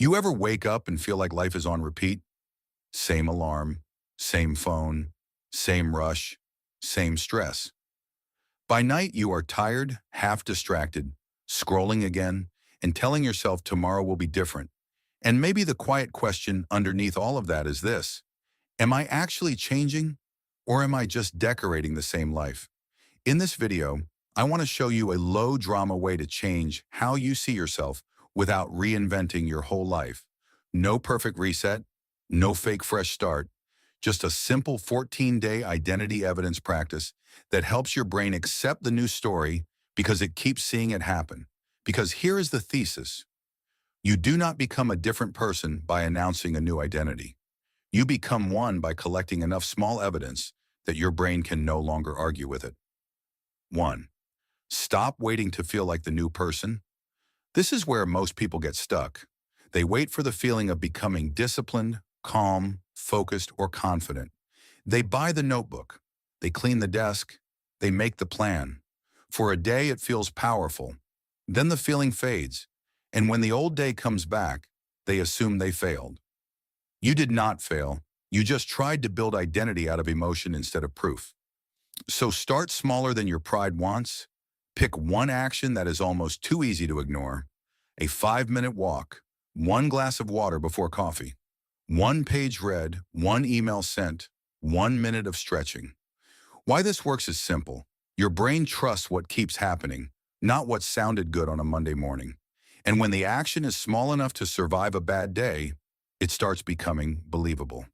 You ever wake up and feel like life is on repeat? Same alarm, same phone, same rush, same stress. By night, you are tired, half distracted, scrolling again, and telling yourself tomorrow will be different. And maybe the quiet question underneath all of that is this: am I actually changing, or am I just decorating the same life? In this video, I want to show you a low-drama way to change how you see yourself without reinventing your whole life. No perfect reset, no fake fresh start, just a simple 14-day identity evidence practice that helps your brain accept the new story because it keeps seeing it happen. Because here is the thesis: you do not become a different person by announcing a new identity. You become one by collecting enough small evidence that your brain can no longer argue with it. 1. Stop waiting to feel like the new person. This is where most people get stuck. They wait for the feeling of becoming disciplined, calm, focused, or confident. They buy the notebook. They clean the desk. They make the plan. For a day, it feels powerful. Then the feeling fades. And when the old day comes back, they assume they failed. You did not fail. You just tried to build identity out of emotion instead of proof. So start smaller than your pride wants. Pick one action that is almost too easy to ignore: a 5-minute walk, one glass of water before coffee, one page read, one email sent, 1 minute of stretching. Why this works is simple. Your brain trusts what keeps happening, not what sounded good on a Monday morning. And when the action is small enough to survive a bad day, it starts becoming believable.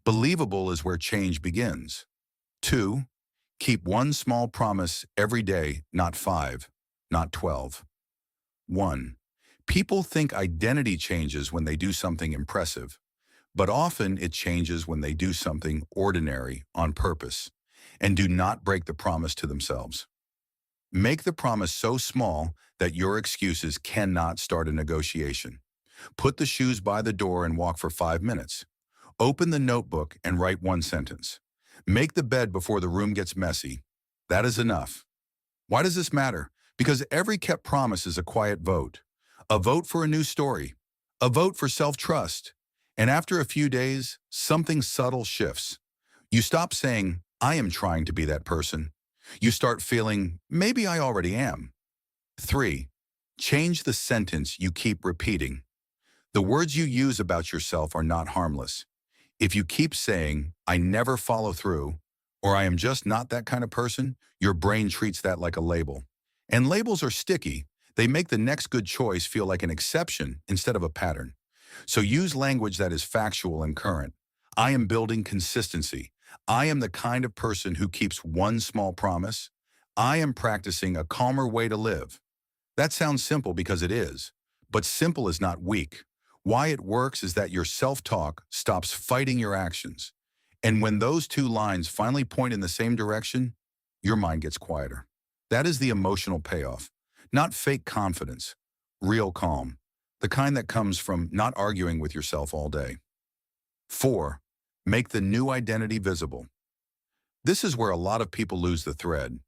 Believable is where change begins. 2. Keep one small promise every day, not 5, not 12. 1. People think identity changes when they do something impressive, but often it changes when they do something ordinary on purpose and do not break the promise to themselves. Make the promise so small that your excuses cannot start a negotiation. Put the shoes by the door and walk for 5 minutes. Open the notebook and write one sentence. Make the bed before the room gets messy. That is enough. Why does this matter? Because every kept promise is a quiet vote. A vote for a new story. A vote for self-trust. And after a few days, something subtle shifts. You stop saying, "I am trying to be that person." You start feeling, "Maybe I already am." 3. Change the sentence you keep repeating. The words you use about yourself are not harmless. If you keep saying, "I never follow through," or "I am just not that kind of person," your brain treats that like a label. And labels are sticky. They make the next good choice feel like an exception instead of a pattern. So use language that is factual and current. I am building consistency. I am the kind of person who keeps one small promise. I am practicing a calmer way to live. That sounds simple because it is, but simple is not weak. Why it works is that your self-talk stops fighting your actions. And when those two lines finally point in the same direction, your mind gets quieter. That is the emotional payoff. Not fake confidence, real calm. The kind that comes from not arguing with yourself all day. 4. Make the new identity visible. This is where a lot of people lose the thread.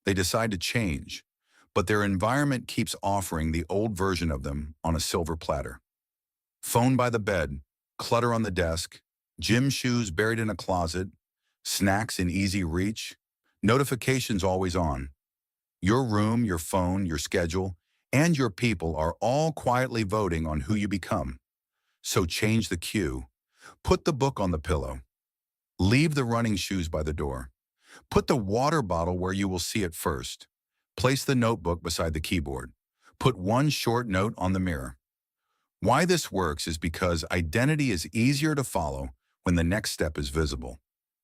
They decide to change, but their environment keeps offering the old version of them on a silver platter. Phone by the bed, clutter on the desk, gym shoes buried in a closet, snacks in easy reach, notifications always on. Your room, your phone, your schedule, and your people are all quietly voting on who you become. So change the cue. Put the book on the pillow. Leave the running shoes by the door. Put the water bottle where you will see it first. Place the notebook beside the keyboard. Put one short note on the mirror. Why this works is because identity is easier to follow when the next step is visible,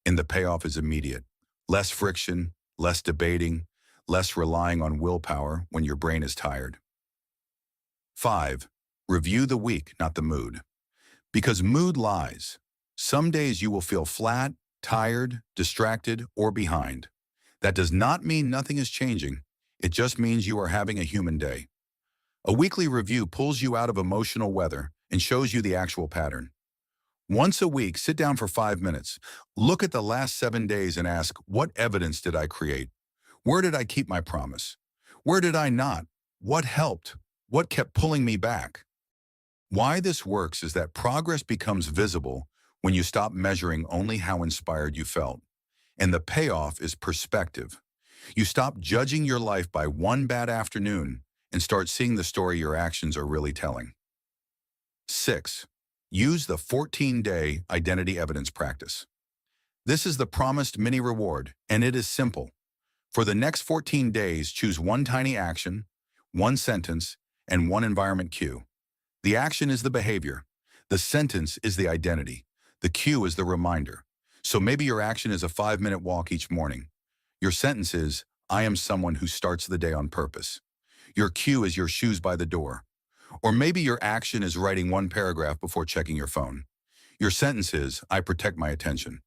and the payoff is immediate. Less friction, less debating, less relying on willpower when your brain is tired. 5. Review the week, not the mood. Because mood lies. Some days you will feel flat, tired, distracted, or behind. That does not mean nothing is changing. It just means you are having a human day. A weekly review pulls you out of emotional weather and shows you the actual pattern. Once a week, sit down for 5 minutes. Look at the last 7 days and ask, what evidence did I create? Where did I keep my promise? Where did I not? What helped? What kept pulling me back? Why this works is that progress becomes visible when you stop measuring only how inspired you felt. And the payoff is perspective. You stop judging your life by one bad afternoon and start seeing the story your actions are really telling. 6. Use the 14-day identity evidence practice. This is the promised mini reward, and it is simple. For the next 14 days, choose one tiny action, one sentence, and one environment cue. The action is the behavior. The sentence is the identity. The cue is the reminder. So maybe your action is a 5-minute walk each morning. Your sentence is, I am someone who starts the day on purpose. Your cue is your shoes by the door. Or maybe your action is writing one paragraph before checking your phone. Your sentence is, I protect my attention.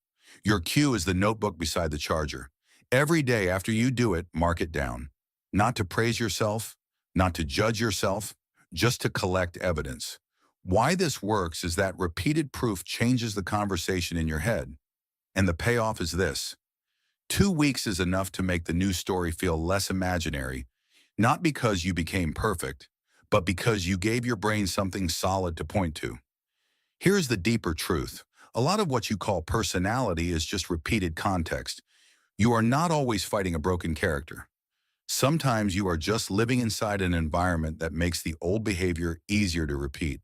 Your cue is the notebook beside the charger. Every day after you do it, mark it down. Not to praise yourself, not to judge yourself, just to collect evidence. Why this works is that repeated proof changes the conversation in your head. And the payoff is this. 2 weeks is enough to make the new story feel less imaginary, not because you became perfect, but because you gave your brain something solid to point to. Here's the deeper truth. A lot of what you call personality is just repeated context. You are not always fighting a broken character. Sometimes you are just living inside an environment that makes the old behavior easier to repeat.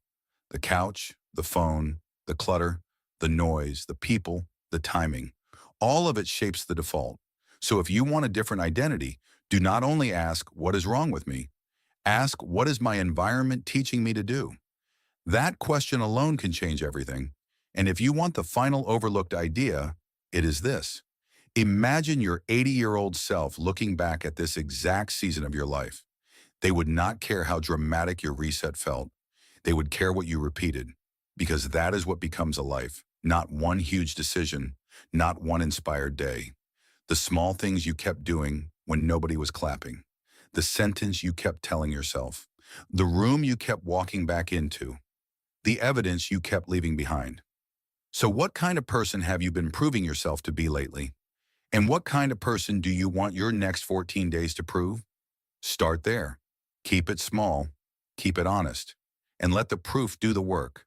The couch, the phone, the clutter, the noise, the people, the timing. All of it shapes the default. So if you want a different identity, do not only ask, what is wrong with me? Ask, what is my environment teaching me to do? That question alone can change everything. And if you want the final overlooked idea, it is this. Imagine your 80-year-old self looking back at this exact season of your life. They would not care how dramatic your reset felt. They would care what you repeated, because that is what becomes a life, not one huge decision, not one inspired day. The small things you kept doing when nobody was clapping. The sentence you kept telling yourself. The room you kept walking back into. The evidence you kept leaving behind. So what kind of person have you been proving yourself to be lately? And what kind of person do you want your next 14 days to prove? Start there. Keep it small, keep it honest, and let the proof do the work.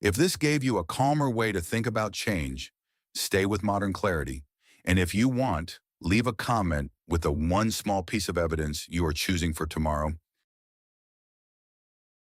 If this gave you a calmer way to think about change, stay with modern clarity. And if you want, leave a comment with the one small piece of evidence you are choosing for tomorrow.